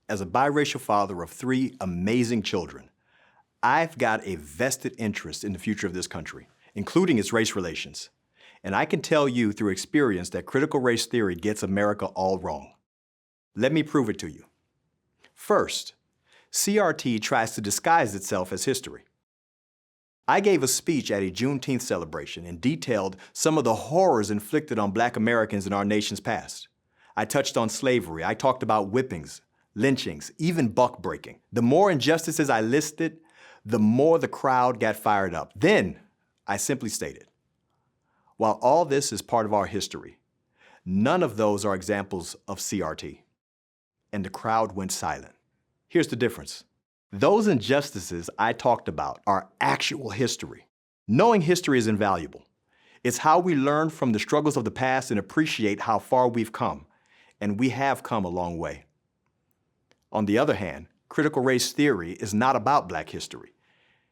as a biracial father of 3 amazing children, I've got a vested interest in the future of this country, including its race relations. And I can tell you through experience that critical race theory gets America all wrong. Let me prove it to you. First, CRT tries to disguise itself as history. I gave a speech at a Juneteenth celebration and detailed some of the horrors inflicted on Black Americans in our nation's past. I touched on slavery. I talked about whippings, lynchings, even buck breaking. The more injustices I listed, the more the crowd got fired up. Then I simply stated, while all this is part of our history, none of those are examples of CRT. And the crowd went silent. Here's the difference. Those injustices I talked about are actual history. Knowing history is invaluable. It's how we learn from the struggles of the past and appreciate how far we've come. And we have come a long way. On the other hand, critical race theory is not about Black history.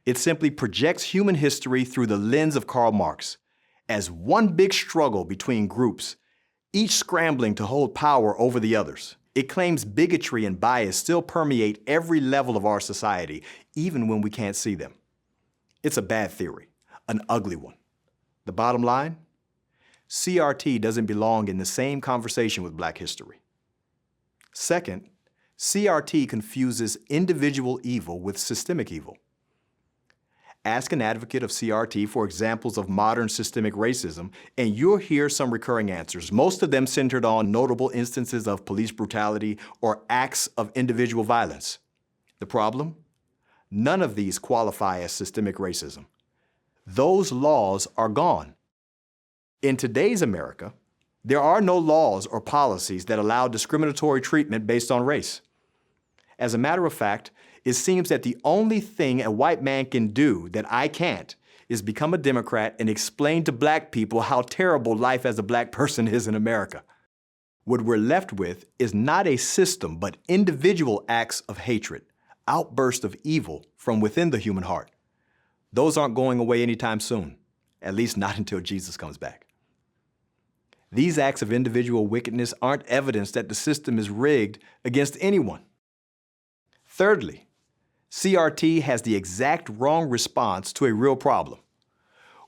It simply projects human history through the lens of Karl Marx as one big struggle between groups, each scrambling to hold power over the others. It claims bigotry and bias still permeate every level of our society, even when we can't see them. It's a bad theory, an ugly one. The bottom line? CRT doesn't belong in the same conversation with Black history. Second, CRT confuses individual evil with systemic evil. Ask an advocate of CRT for examples of modern systemic racism, and you'll hear some recurring answers, most of them centered on notable instances of police brutality or acts of individual violence. The problem? None of these qualify as systemic racism. Those laws are gone. In today's America, there are no laws or policies that allow discriminatory treatment based on race. As a matter of fact, it seems that the only thing a white man can do that I can't is become a Democrat and explain to Black people how terrible life as a Black person is in America. What we're left with is not a system, but individual acts of hatred, outbursts of evil from within the human heart. Those aren't going away anytime soon, at least not until Jesus comes back. These acts of individual wickedness aren't evidence that the system is rigged against anyone. Thirdly, CRT has the exact wrong response to a real problem.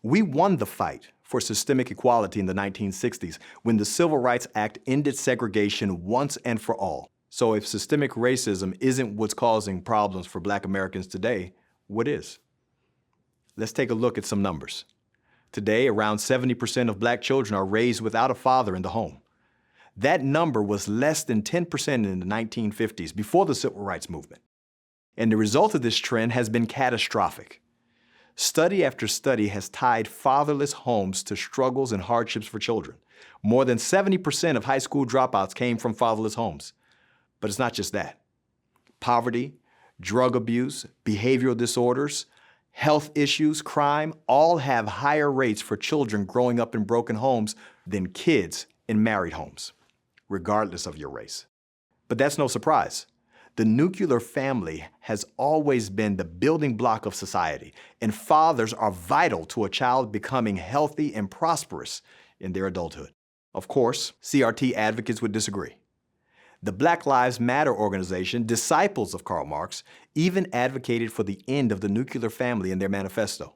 We won the fight for systemic equality in the 1960s when the Civil Rights Act ended segregation once and for all. So if systemic racism isn't what's causing problems for Black Americans today, what is? Let's take a look at some numbers. Today, around 70% of Black children are raised without a father in the home. That number was less than 10% in the 1950s, before the Civil Rights Movement. And the result of this trend has been catastrophic. Study after study has tied fatherless homes to struggles and hardships for children. More than 70% of high school dropouts came from fatherless homes. But it's not just that. Poverty, drug abuse, behavioral disorders, health issues, crime, all have higher rates for children growing up in broken homes than kids in married homes, regardless of your race. But that's no surprise. The nuclear family has always been the building block of society, and fathers are vital to a child becoming healthy and prosperous in their adulthood. Of course, CRT advocates would disagree. The Black Lives Matter organization, disciples of Karl Marx, even advocated for the end of the nuclear family in their manifesto.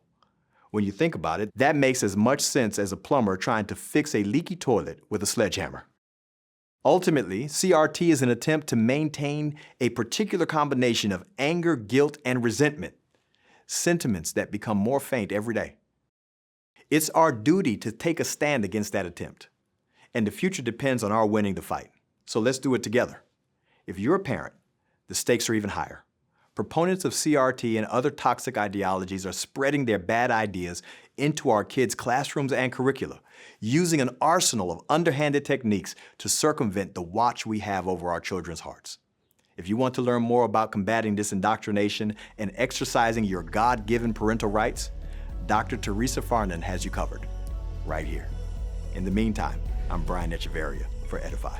When you think about it, that makes as much sense as a plumber trying to fix a leaky toilet with a sledgehammer. Ultimately, CRT is an attempt to maintain a particular combination of anger, guilt, and resentment, sentiments that become more faint every day. It's our duty to take a stand against that attempt, and the future depends on our winning the fight. So let's do it together. If you're a parent, the stakes are even higher. Proponents of CRT and other toxic ideologies are spreading their bad ideas into our kids' classrooms and curricula, using an arsenal of underhanded techniques to circumvent the watch we have over our children's hearts. If you want to learn more about combating this indoctrination and exercising your God-given parental rights, Dr. Teresa Farnan has you covered, right here. In the meantime, I'm Brian Echevarria for Edify.